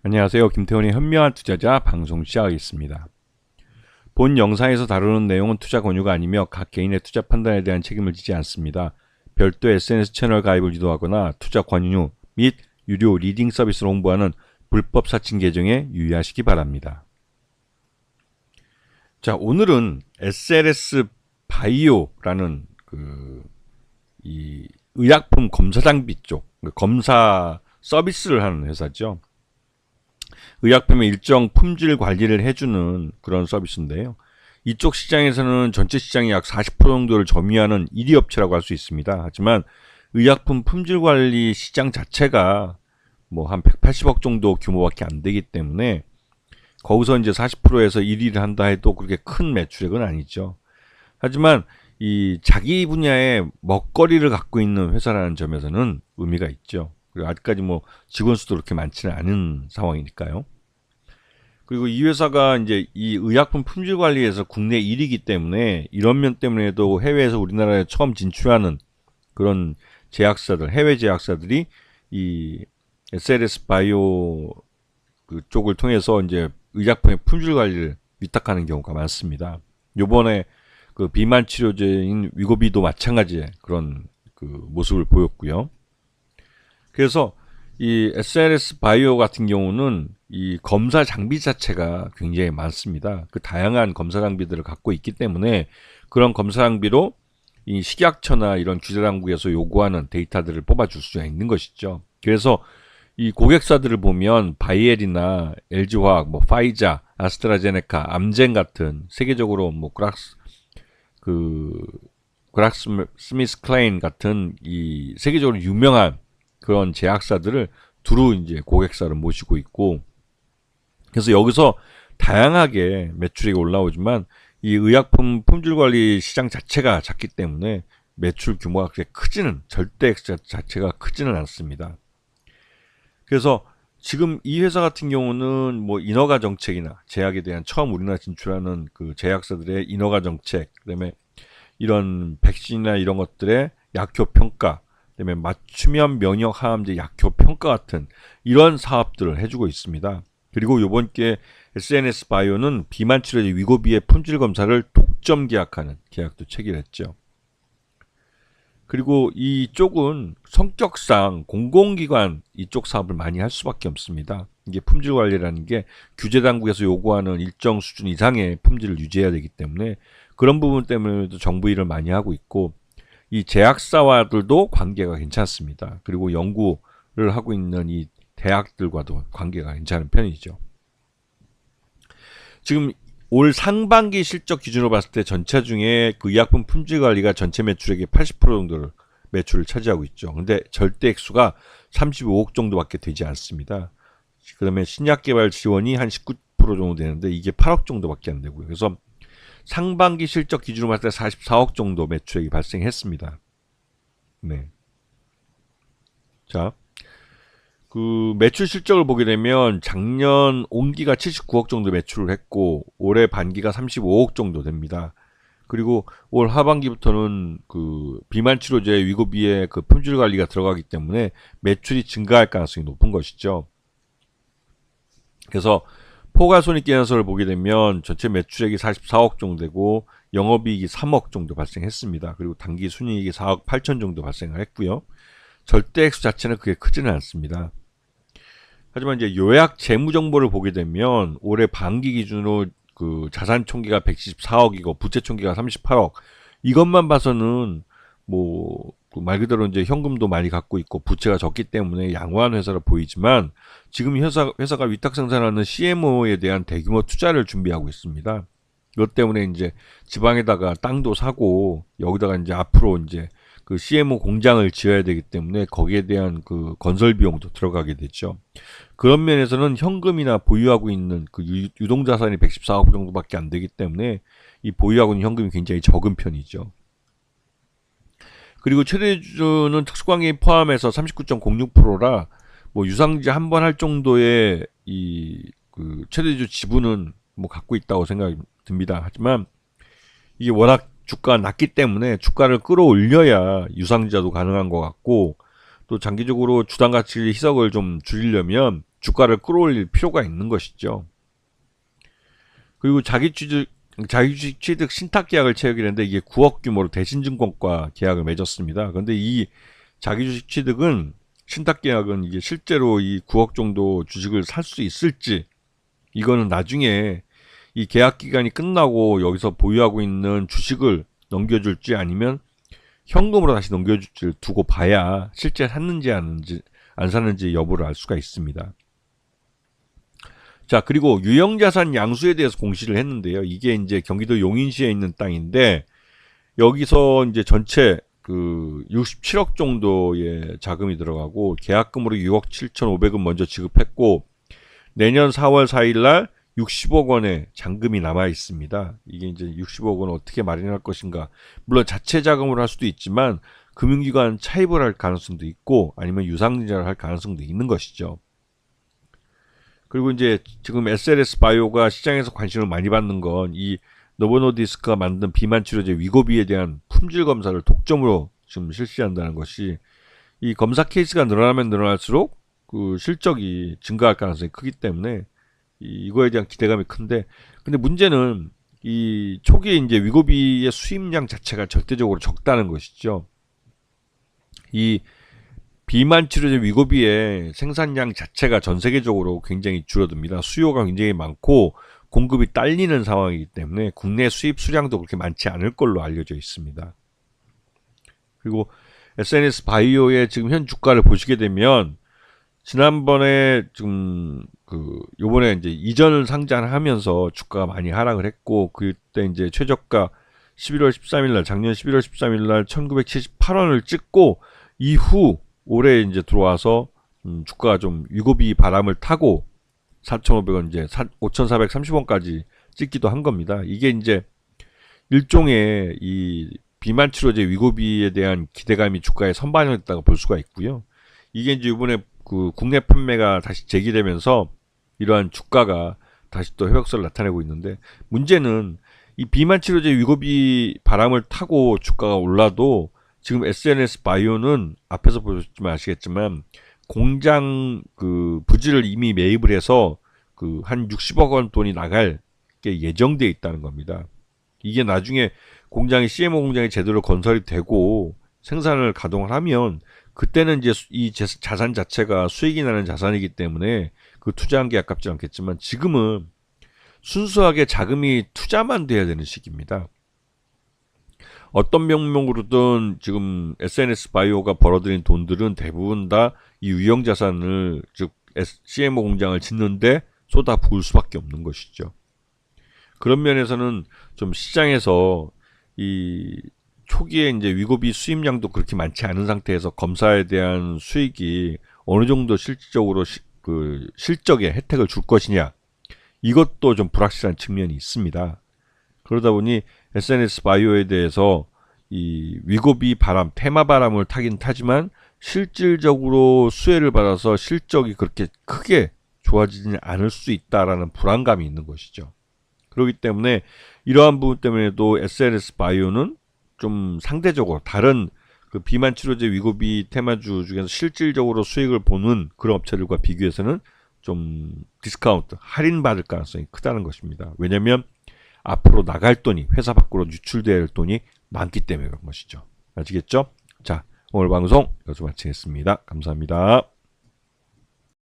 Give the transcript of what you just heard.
안녕하세요. 김태훈의 현명한 투자자 방송 시작하겠습니다. 본 영상에서 다루는 내용은 투자 권유가 아니며 각 개인의 투자 판단에 대한 책임을 지지 않습니다. 별도 SNS 채널 가입을 유도하거나 투자 권유 및 유료 리딩 서비스를 홍보하는 불법 사칭 계정에 유의하시기 바랍니다. 자, 오늘은 SLS 바이오라는 이 의약품 검사 장비 쪽 검사 서비스를 하는 회사죠. 의약품의 일정 품질 관리를 해주는 그런 서비스인데요. 이쪽 시장에서는 전체 시장의 약 40% 정도를 점유하는 1위 업체라고 할 수 있습니다. 하지만 의약품 품질 관리 시장 자체가 뭐 한 180억 정도 규모밖에 안 되기 때문에 거기서 이제 40%에서 1위를 한다 해도 그렇게 큰 매출액은 아니죠. 하지만 이 자기 분야의 먹거리를 갖고 있는 회사라는 점에서는 의미가 있죠. 그리고 아직까지 뭐 직원 수도 그렇게 많지는 않은 상황이니까요. 그리고 이 회사가 이제 이 의약품 품질 관리에서 국내 1위이기 때문에 이런 면 때문에도 해외에서 우리나라에 처음 진출하는 그런 제약사들, 해외 제약사들이 이 SLS 바이오 쪽을 통해서 이제 의약품의 품질 관리를 위탁하는 경우가 많습니다. 요번에 그 비만 치료제인 위고비도 마찬가지의 그런 모습을 보였고요. 그래서 이 SLS 바이오 같은 경우는 이 검사 장비 자체가 굉장히 많습니다. 그 다양한 검사 장비들을 갖고 있기 때문에 그런 검사 장비로 이 식약처나 이런 규제당국에서 요구하는 데이터들을 뽑아줄 수가 있는 것이죠. 그래서 이 고객사들을 보면 바이엘이나 LG화학, 뭐 파이자, 아스트라제네카, 암젠 같은 세계적으로 뭐 그락스미스클레인 같은 이 세계적으로 유명한 그런 제약사들을 두루 이제 고객사를 모시고 있고, 그래서 여기서 다양하게 매출이 올라오지만 이 의약품 품질 관리 시장 자체가 작기 때문에 매출 규모가 그렇게 크지는, 절대액 자체가 크지는 않습니다. 그래서 지금 이 회사 같은 경우는 뭐 인허가 정책이나 제약에 대한 처음 우리나라 진출하는 그 제약사들의 인허가 정책, 그다음에 이런 백신이나 이런 것들의 약효 평가, 그다음에 맞춤형 면역 항암제 약효 평가 같은 이런 사업들을 해주고 있습니다. 그리고 이번 게 SNS 바이오는 비만 치료제 위고비의 품질 검사를 독점 계약하는 계약도 체결했죠. 그리고 이쪽은 성격상 공공기관 이쪽 사업을 많이 할 수밖에 없습니다. 이게 품질 관리라는 게 규제 당국에서 요구하는 일정 수준 이상의 품질을 유지해야 되기 때문에 그런 부분 때문에도 정부 일을 많이 하고 있고, 이 제약사와들도 관계가 괜찮습니다. 그리고 연구를 하고 있는 이 대학들과도 관계가 괜찮은 편이죠. 지금 올 상반기 실적 기준으로 봤을 때 전체 중에 그 의약품 품질 관리가 전체 매출액의 80% 정도를 매출을 차지하고 있죠. 근데 절대 액수가 35억 정도밖에 되지 않습니다. 그다음에 신약 개발 지원이 한 19% 정도 되는데 이게 8억 정도밖에 안 되고요. 그래서 상반기 실적 기준으로 봤을 때 44억 정도 매출액이 발생했습니다. 네. 자, 그 매출 실적을 보게 되면 작년 온기가 79억 정도 매출을 했고 올해 반기가 35억 정도 됩니다. 그리고 올 하반기부터는 그 비만 치료제 위고비의 그 품질 관리가 들어가기 때문에 매출이 증가할 가능성이 높은 것이죠. 그래서 포괄손익계산서를 보게 되면 전체 매출액이 44억 정도 되고 영업이익이 3억 정도 발생했습니다. 그리고 당기 순이익이 4억 8천 정도 발생을 했고요. 절대액수 자체는 그게 크지는 않습니다. 하지만 이제 요약 재무 정보를 보게 되면 올해 반기 기준으로 그 자산 총계가 174억이고 부채 총계가 38억. 이것만 봐서는 뭐 말 그대로 이제 현금도 많이 갖고 있고 부채가 적기 때문에 양호한 회사로 보이지만 지금 회사가 위탁 생산하는 CMO에 대한 대규모 투자를 준비하고 있습니다. 이것 때문에 이제 지방에다가 땅도 사고 여기다가 이제 앞으로 이제 그 CMO 공장을 지어야 되기 때문에 거기에 대한 그 건설 비용도 들어가게 되죠. 그런 면에서는 현금이나 보유하고 있는 그 유동자산이 114억 정도밖에 안 되기 때문에 이 보유하고 있는 현금이 굉장히 적은 편이죠. 그리고 최대주주는 특수관계 포함해서 39.06%라 뭐 유상증자 한 번 할 정도의 이 그 최대주주 지분은 뭐 갖고 있다고 생각이 듭니다. 하지만 이게 워낙 주가가 낮기 때문에 주가를 끌어올려야 유상증자도 가능한 것 같고, 또 장기적으로 주당 가치 희석을 좀 줄이려면 주가를 끌어올릴 필요가 있는 것이죠. 그리고 자기주식 취득 신탁 계약을 체결했는데 이게 9억 규모로 대신증권과 계약을 맺었습니다. 그런데 이 자기주식 취득은 신탁 계약은 이게 실제로 이 9억 정도 주식을 살 수 있을지, 이거는 나중에 이 계약 기간이 끝나고 여기서 보유하고 있는 주식을 넘겨줄지 아니면 현금으로 다시 넘겨줄지를 두고 봐야 실제 샀는지 안 샀는지 여부를 알 수가 있습니다. 자, 그리고 유형자산 양수에 대해서 공시를 했는데요. 이게 이제 경기도 용인시에 있는 땅인데 여기서 이제 전체 그 67억 정도의 자금이 들어가고 계약금으로 6억 7,500원 먼저 지급했고 내년 4월 4일 날 60억 원의 잔금이 남아 있습니다. 이게 이제 60억 원 어떻게 마련할 것인가? 물론 자체 자금으로 할 수도 있지만 금융기관 차입을 할 가능성도 있고 아니면 유상증자를 할 가능성도 있는 것이죠. 그리고 이제 지금 SLS 바이오가 시장에서 관심을 많이 받는 건 이 노보노디스크가 만든 비만 치료제 위고비에 대한 품질 검사를 독점으로 지금 실시한다는 것이, 이 검사 케이스가 늘어나면 늘어날수록 그 실적이 증가할 가능성이 크기 때문에 이거에 대한 기대감이 큰데, 근데 문제는 이 초기에 이제 위고비의 수입량 자체가 절대적으로 적다는 것이죠. 이 비만 치료제 위고비의 생산량 자체가 전 세계적으로 굉장히 줄어듭니다. 수요가 굉장히 많고 공급이 딸리는 상황이기 때문에 국내 수입 수량도 그렇게 많지 않을 걸로 알려져 있습니다. 그리고 SNS 바이오의 지금 현 주가를 보시게 되면 지난번에 지금 요번에 이제 이전을 상장을 하면서 주가가 많이 하락을 했고, 그때 이제 최저가 11월 13일 날, 작년 11월 13일 날 1978원을 찍고 이후 올해 이제 들어와서 주가가 좀 위고비 바람을 타고 4,500원 이제 5,430원까지 찍기도 한 겁니다. 이게 이제 일종의 이 비만 치료제 위고비에 대한 기대감이 주가에 선반영했다고 볼 수가 있고요. 이게 이제 이번에 그 국내 판매가 다시 재개되면서 이러한 주가가 다시 또 회복세를 나타내고 있는데, 문제는 이 비만 치료제 위고비 바람을 타고 주가가 올라도 지금 SNS 바이오는 앞에서 보셨지만 아시겠지만 공장 그 부지를 이미 매입을 해서 그 한 60억 원 돈이 나갈 게 예정돼 있다는 겁니다. 이게 나중에 공장이 CMO 공장이 제대로 건설이 되고 생산을 가동을 하면 그때는 이제 이 자산 자체가 수익이 나는 자산이기 때문에 그 투자한 게 아깝지 않겠지만 지금은 순수하게 자금이 투자만 돼야 되는 시기입니다. 어떤 명목으로든 지금 SNS 바이오가 벌어들인 돈들은 대부분 다 이 유형자산을, 즉 CMO 공장을 짓는데 쏟아부을 수밖에 없는 것이죠. 그런 면에서는 좀 시장에서 이 초기에 이제 위고비 수입량도 그렇게 많지 않은 상태에서 검사에 대한 수익이 어느 정도 실질적으로 그 실적에 혜택을 줄 것이냐, 이것도 좀 불확실한 측면이 있습니다. 그러다 보니 SNS 바이오에 대해서 이 위고비 바람, 테마 바람을 타긴 타지만 실질적으로 수혜를 받아서 실적이 그렇게 크게 좋아지지 않을 수 있다라는 불안감이 있는 것이죠. 그렇기 때문에 이러한 부분 때문에도 SNS 바이오는 좀 상대적으로 다른 그 비만 치료제 위고비 테마주 중에서 실질적으로 수익을 보는 그런 업체들과 비교해서는 좀 디스카운트, 할인받을 가능성이 크다는 것입니다. 왜냐하면 앞으로 나갈 돈이, 회사 밖으로 유출될 돈이 많기 때문에 그런 것이죠. 아시겠죠? 자, 오늘 방송 여기서 마치겠습니다. 감사합니다.